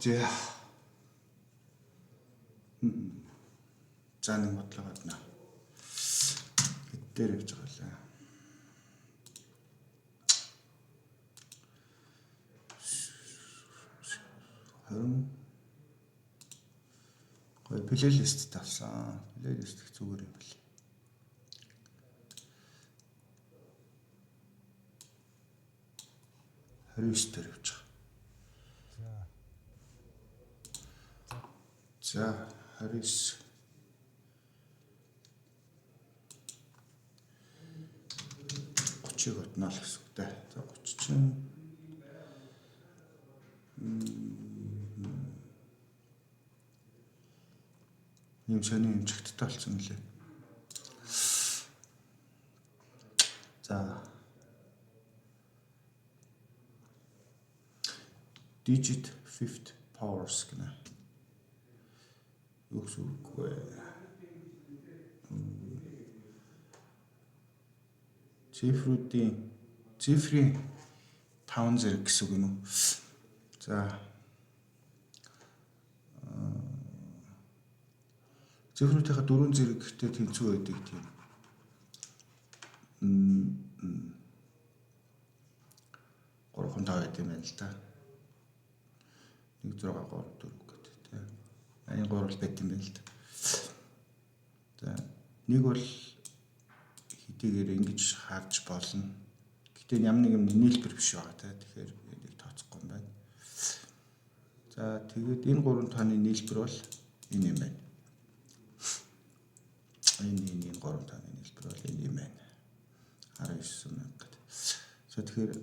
За. За нэг бодлого байна. Дээр явж байгаа лээ. Гой плейлист тавьсан. Плейлист их зүгээр юм бэл. Харис дээр явж байгаа. За, Харис 30-ыг отноо л гэсэн үг дээ. За 30 чинь юм сони юм чигттэй болсон мөлий. За. Digit fifth powers гэнэ. Юу гэсэн үг вэ? Цифрийн 5 зэрэг гэсэн үг юм уу? За. Цифруудынхаа 4 зэрэгтэй тэнцүү байдаг тийм. 3 5 байт юм байна л да. 1 6 3 4 гэдэг тийм. Энэ 3 л байт юм байна л да. За, нэг бол хэдийгээр ингэж харж болно. Гэтэ ямар нэг юм нийлбэр биш байгаа те. Тэгэхээр энийг тооцохгүй юм байна. За, тэгээд энэ 3 тооны нийлбэр бол энэ юм байна. Энэ 3 тооны нийлбэр бол энэ юм байна. 19,000 гэдэг. За, тэгэхээр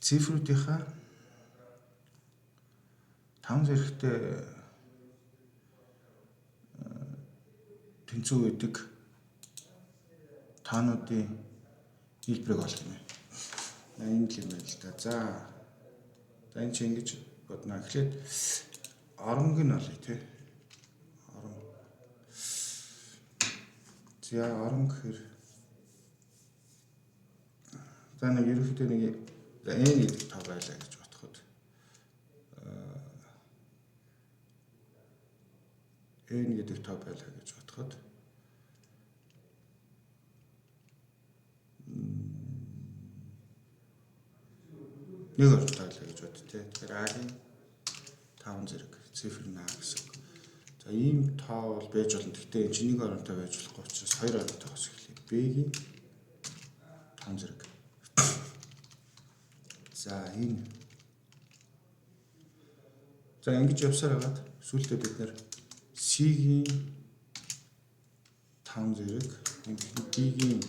цифруудынхаа 5 зэрэгтэй тэнцүү байдаг таануудын нийлбэрийг олох юм байна. Энэ л юм байна л да. За энэ чинь ингэж бодно. Эхлээд оронг нь олъё тий. Орон. За орон гэхээр за нэг ерөнхийдөө нэг n гэдэг тав байлаа гэж бодоход n гэдэг тав байлаа гэж бодоход нэг оронтой байлаа гэж бод тий. Тэгэхээр a-гийн 5 зэрэг цифр нь a гэсэн. За ийм тоо бол байж болно. Гэхдээ энэ чинь нэг оронтой байж болохгүй учраас 2 оронтойгоос эхлэе. b-гийн 5 зэрэг. За энэ. За ингэж явсаар хагаад сүүлдээ бид нэр C-гийн 5 зэрэг, D-гийн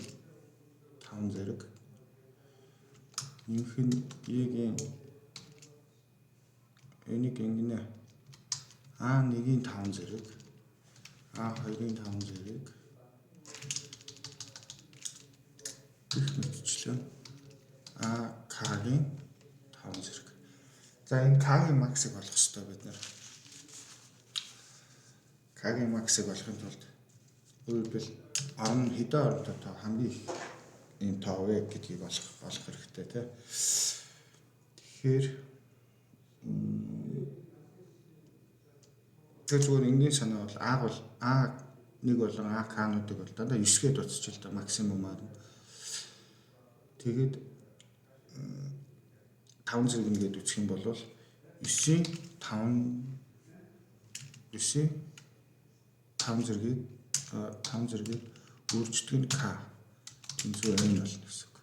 5 зэрэг, нэмэх нь E-гийн энийг ингэнэ. A1-ийн 5 зэрэг, A2-ийн 5 зэрэг гэх мэтчлэн K-гийн 5 зэрэг. За энэ K-гийн максыг олох хэрэгтэй бид нэр. K-гийн максыг олохын тулд өөрөлдвөл орон хэдэн оронтой тоо хамгийн их энэ тоо вэ гэдгийг олох хэрэгтэй тий. Тэгэхээр тэр зүгээр энгийн санаа бол A1 болон K-нуудыг бол дандаа 9-гээ дуусчих л да максимумаар. Тэгээд 5 зэрэг нэгээд үсэх юм бол 9-ийн 5 зэргийг өөрчдөг нь K тэнцүү n болно гэсэн үг.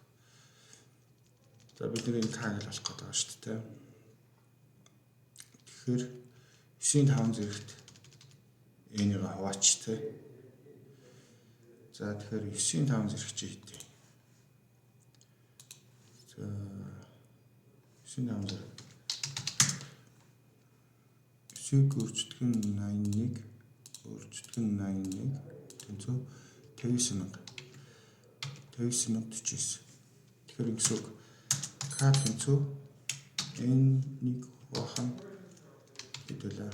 За бид нэг K гэж олох гэдэг байна шүү дээ. Тэгэхээр 9-ийн 5 зэрэгт n-ийг хаваач тий. За тэгэхээр 9-ийн 5 зэрэг чи хэдий. За 9-ийн 5 зэрэг 9-ийг өөрчдөг нь 81 тэнцүү 59,049. Тэгэхээр гэсэн үг K тэнцүү n-ийг хаваахан хэдүүлээ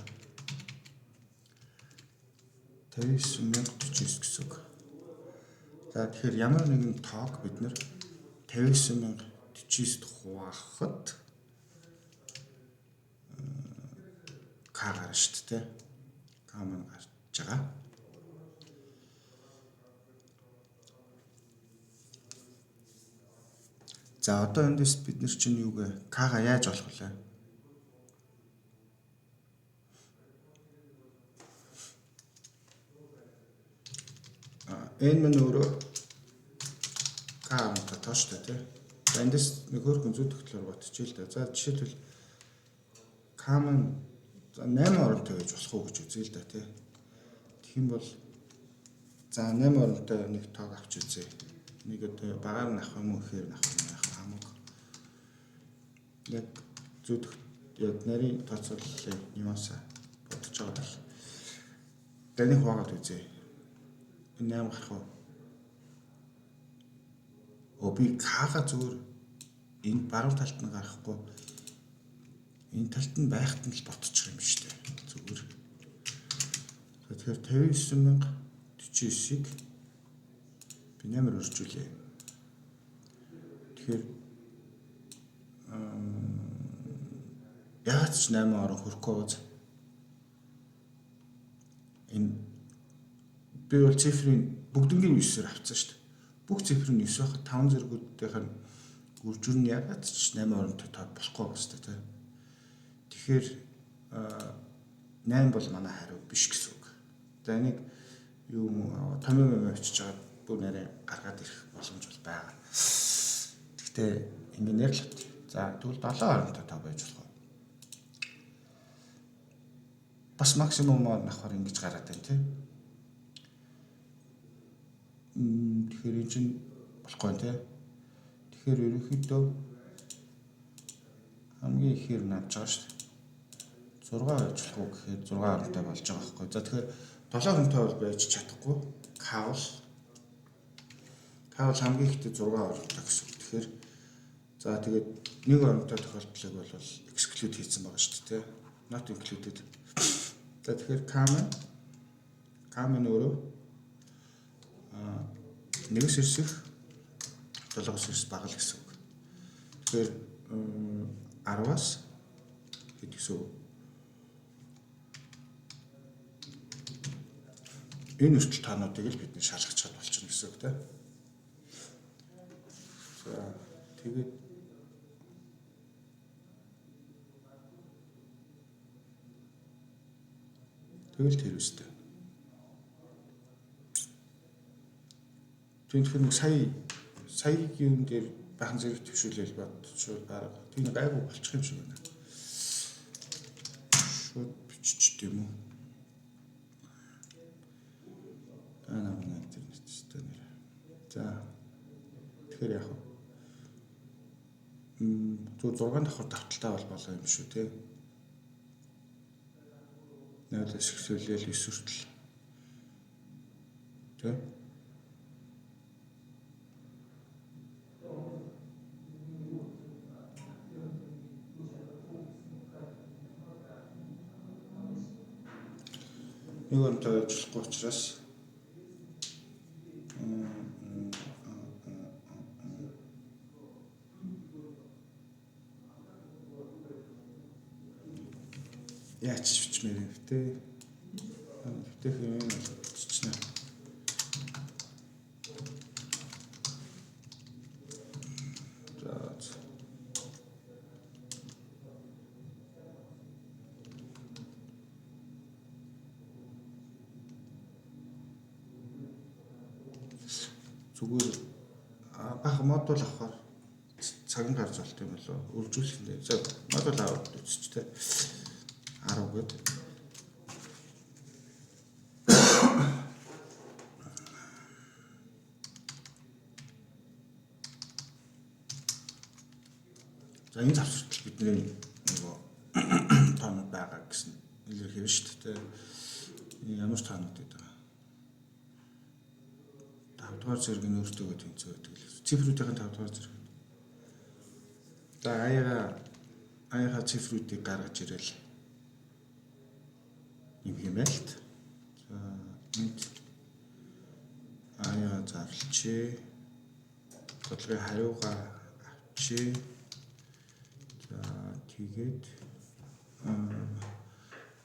59,049 гэсэн үг. За тэгэхээр ямар нэгэн тоог бид нэр 59049-д хуваахад К гарна шүү дээ. К маань гарч байгаа. За одоо эндээс бид нар чинь юу гэ К-га яаж болох вэ? N маань өөрөө К-тай тооштой тий. За эндээс нэг хөөрхөн зүйн тогтлоор батчих л да. За жишээлбэл К маань 8 оронтой байж болох уу гэж үзье л да тий. Тэгэх юм бол за 8 оронтой нэг тоог авч үзье. Нэг одоо багаар нь авах юм уу ихээр нь авах юм хамаагүй. Яг зүг яг нарийн тооцооллын нюанс бодож байгаа бол таны хуваагаад үзье. Энэ 8 гарах уу? Би К-га зүгээр энэ баруун талд нь гарахгүй. Энэ талд нь байхад нь л ботчих юм шүү дээ. Зүгээр. Тэгэхээр 59049-ийг би 8-аар өржүүлээ. Тэгэхээр яагаад ч 8 орон хүрэхгүй байгааз энэ би бол цифрын бүгднгийн 9-ээр авцсан шүү дээ. Бүх цифрын 9 байхад 5 зэргүүдийнх нь үржүүр нь яагаад ч 8 оронтой тоо болохгүй байна шүү дээ. Тэгэхээр 8 бол манай хариу биш гэсэн үг. За энийг юу томьёо очиж байгаа бүр нэрээ гаргаад ирэх боломж бол байгаа. Гэхдээ ингэ нэр л бат. За тэгвэл 7 оронтой тоо байж болох. Бас максимумаар авахар ингэж гараад байна тийм. Тэгэхээр энэ чинь болохгүй нэ. Тэгэхээр ерөнхийдөө хамгийн ихээр навж байгаа шүү дээ. 6 байж болох уу гэхээр 6 оронтой болж байгаа байхгүй. За тэгэхээр 7 оронтой бол байж чадахгүй. К бол хамгийн ихдээ 6 оронтой гэсэн. Тэгэхээр за тэгээд 1 оронтой тохиолдлыг бол exclude хийсэн байгаа шүү дээ. Not included. За тэгэхээр К маань өөрөө 1-с ирсэх 7-с ирс бага л гэсэн үг. Тэгэхээр 10-аас хэд гэсэн үг? Энэ өртөл таануудыг л бидний шалгах чад болчихно гэсэн үг тийм. За тэгээд тэгэл тэр үстэй. Тэгэхээр нэг саягийн дээр бахан зэрэг төвшүүлэл бодчихвол баг тийм гайгүй болчих юм шиг байна. Шууд бичиж тийм үү? Намайг интернет систем нэр. За тэгэхээр яг зөв 6 давхар давталтай бол болоо юм шүү тий. 0-аас эхлүүлээл 9 хүртэл. Тий. Нэг онтой ажиллахгүй учраас яаж бичмээр юм те. Бүтэх юм бичнэ. Зүгээр бага модуль авахаар цаг нь гарч болт юм болоо үржүүлэхдээ. За модуль аваад үсчтэй 10 гээд. За энэ завсралт бидний нөгөө тоонууд байгаа гэсэн илэрхийлж шүү дээ. Ямар тоонууд гэдэг. 5 дугаар зэрэг нь өөртөө тэнцээ байдаг л. Цифруудын 5 дугаар зэрэг. За аяга цифруудыг гаргаж ирэл. Юм хэмээлт. За энд аяа зарлчээ. Бодлогын хариугаа авчээ. За тэгээд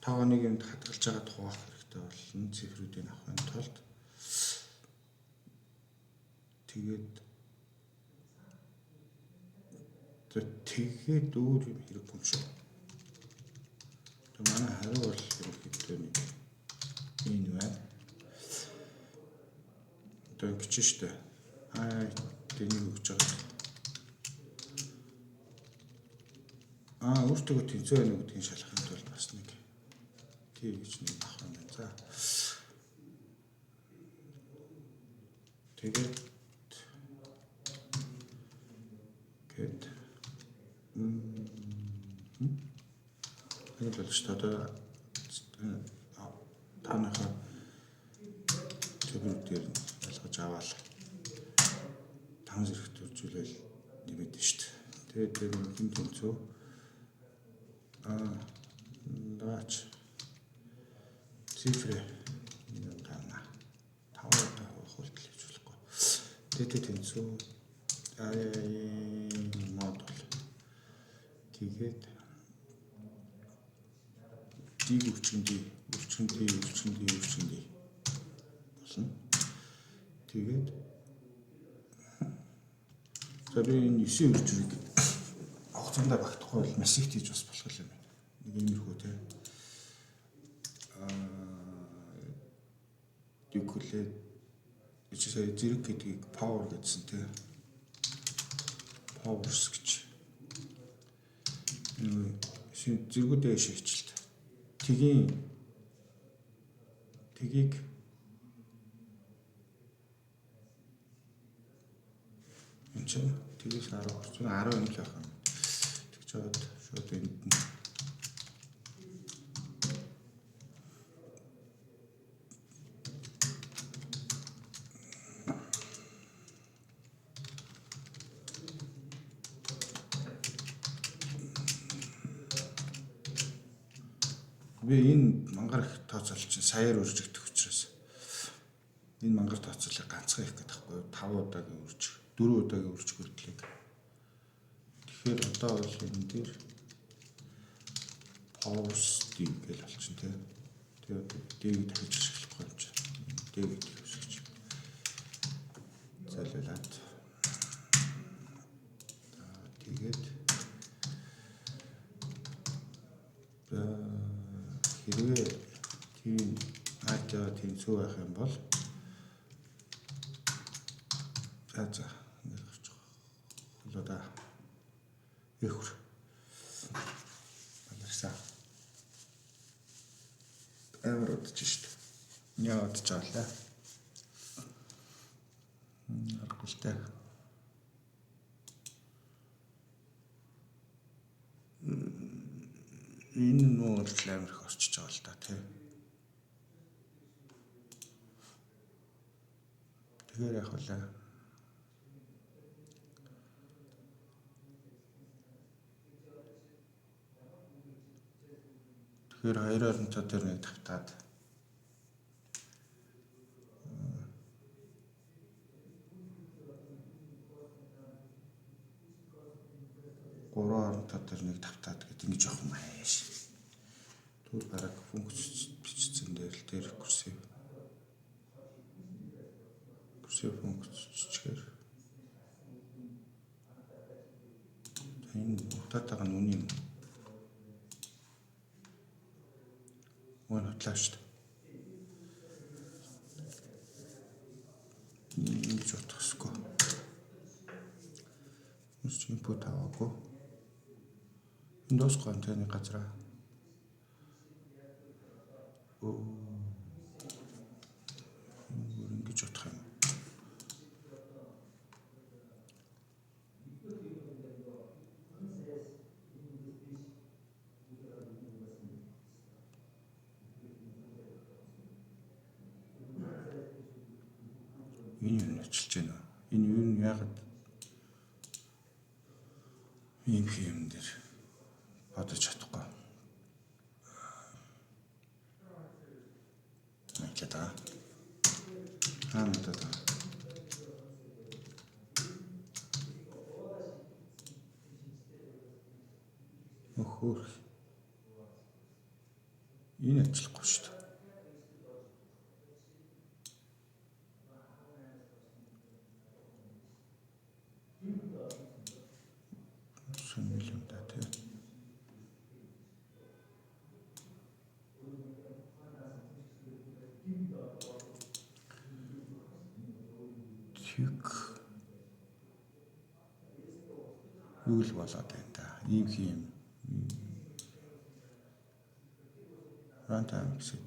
тоо нэг юмд хадгалж байгаа тухайх хэрэгтэй болно. Цифрүүдийг авахын тулд тэгээд өөр юм хэрэггүй юм шүү. Манай хариу бол ерөнхийдөө нэг энэ байна. Одоо бичэн штэ. Тэнийг өгч байгаа. Өөртөө тэнцүү байна уу гэдгийг шалгахын тулд бас нэг тий гэж нэг авах юм байна. За. Тэгээд энэ бол ч одоо танахаа төвлөрдөр ялгаж аваад 5 зэрэг төржүүлэл нэмээд шүү дээ. Тэгээд хин тэнцүү даач цифрэ нэг гана 5 хөлтөл хийж болохгүй. Тэгээд тэнцүү модуль тэгээд дийг өвчнөд болно. Тэгээд за би энэ 9 үржрийг хугацаанд багтахгүй бол масивт хийж бас болох юм байна. Нэг иймэрхүү те. Юкуле ичсээ зэрэг гэдгийг power гэсэн те. Powers гэж. Энэ зэргүүдээ шигчлээ. Тгийг энэ чинь тгээс 10 юм л байх юм. Тэгж жоод шууд энд нь би энэ мангар их тооцоолол чинь саяар үржигдэх учраас энэ мангар тооцоолыг ганцхан их гэдэг байхгүй 5 удаагийн үржих 4 удаагийн үржих хүртлийг тэгэхээр одоо бол энэ дээр post гэж болчихно тийм тэгээд дэг дахиж ашиглахгүй юм чинь дэг гэдэг үсгэж залуулаад тэгээд хэрвээ тийм тэнцүү байх юм бол за ингэ авчих. Хөлөөдөө ихүр. Баларсаа. Амар удаж шүү дээ. Яа удаж авлаа. Аргалтай. Энэ нуур амар их орчиж байгаа л да тий. Тэгэхээр яг хөлөө тэгэхээр 2 оронтой дээр нэг тавтаад 3 оронтой дээр нэг тавтаад гэдэг ингэж явах юм ааш. Түр бараг функц бичсэн дээр л дээр курсив функц чигээр энэ утаатайг нь үний юм. Мөн хутлаа шүү дээ. Ингэж утгахгүй. Мөч инпут аваагүй. Энэ дуусгүй таны газараа. Ингэж утгах юм. Энэ юу нэчилж байна? Энэ юу нь яагаад ийм юм дээр бодож чадахгүй. Мэдээ та. Надад Өхөр. Энэ ажиллахгүй шүү дээ. Сүнэл юм да тий. Тэг. Юу л болоод байна да. Ийм юм. Runtime гэсэн.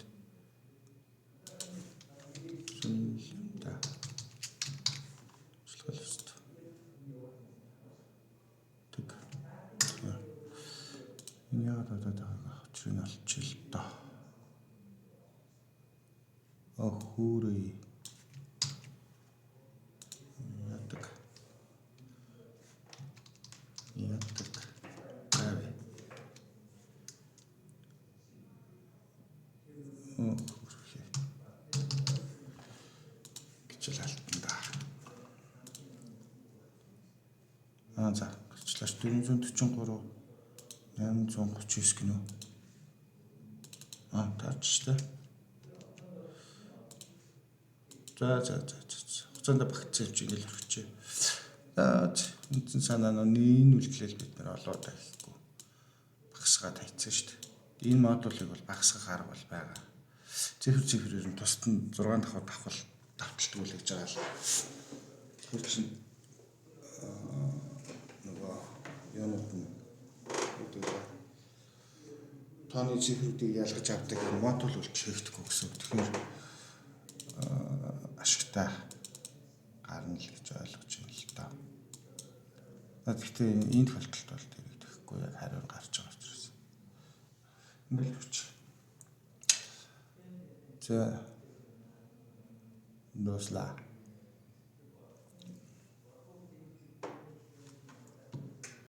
Сүнэл юм да. Слуулст. Тэг. Энэ яагаад авчрын олчих л доо. Өхөрөө. Яадаг. Гавь. Өхөрөө. Гिचэл алтан да. За. Гिचлаач 443 839 гинөө. Таачтай. За. Хугацаанд багцсан юм ингээл өргөчээ. Үндсэн санаа нь үйлдэлэл бид нар олоод авахгүй. Багсгаад хайцсан шүү дээ. Энэ модулыг бол багсгах арга бол байгаа. Цифрээр нь тусад нь 6 давхар давталтгүй л гэж байгаа л. Тэр чинь нөгөө юунууд нь тооны цифрүүдийг ялгаж авдаг модуль бол хийгдэхгүй гэсэн. Тэгэхээр ашигтай гарна л гэж ойлгож байна л та. Гэхдээ энэ тохиолдолд бол тэрийг тэгэхгүй яг хариу гарч байгаа учраас. Ингээл хүч. За. Дуслаа.